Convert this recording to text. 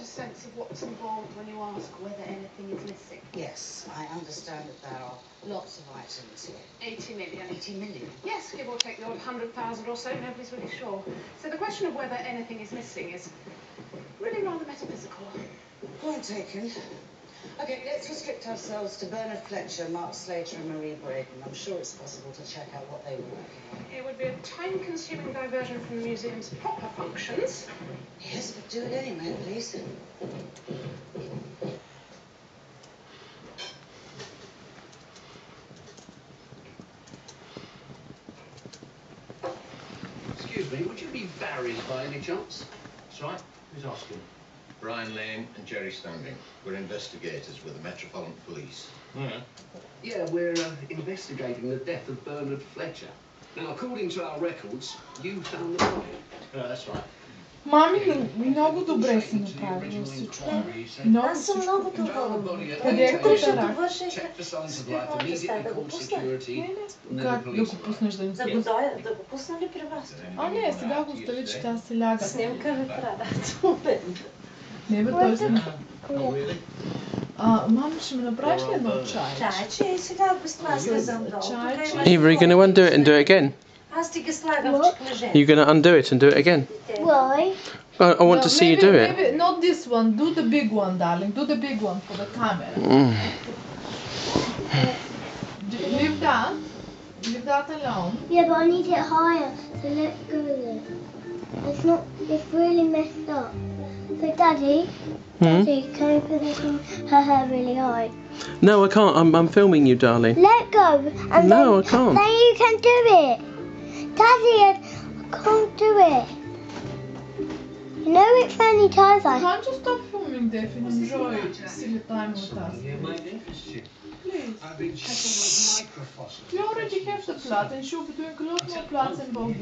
sense of what's involved when you ask whether anything is missing? Yes, I understand that there are lots of items here. 80 million. 80 million? Yes, give or take the odd 100,000 or so, nobody's really sure. So the question of whether anything is missing is really rather metaphysical. Point taken. Okay, let's restrict ourselves to Bernard Fletcher, Mark Slater and Marie Braden. I'm sure it's possible to check out what they were working on. It would be a time-consuming diversion from the museum's proper functions. Yes, but do it anyway, please. Excuse me, would you be Barry's by any chance? That's right. Who's asking? Brian Lane and Jerry Standing. We're investigators with the Metropolitan Police. Yeah. Yeah, we're investigating the death of Bernard Fletcher. Now, according to our records, you found the body. That's right. Мами, много добре си направила всичко. Много Аз съм всичко. много доволна. Къде е Той ще кутара? довърши Check for signs of Спирно life, да immediately да го call пусне. security. Как да го пуснеш да им Да го дойде, да го пусна ли при вас? А, не, сега го остави, че тя се ляга. Снимка ви трябва. Супер. Не бе, той се... Мами, ще ми направиш ли едно чай? Чайче и сега без това слезам долу. Чайче. Eva, are you going to undo it and do it again? Аз ти ги слагам в Are чекмежа. you going to undo it and do it again? Why? I want to see you do it. Maybe not this one. Do the big one, darling. Do the big one for the camera. Leave that. Leave that alone. Yeah, but I need it higher, so let go of it. It's not, it's really messed up. So Daddy, Daddy, can you put this in her hair really high? No, I can't. I'm filming you, darling. Let go, and No, then, I can't. then you can do it. Daddy, I can't do it. You know it's many times Can't you stop filming, Dave, and enjoy silly time with us? Yeah, might interest you. Please. I've been checking with microfossils. You already have the plot, and she'll be doing a lot more plots in both.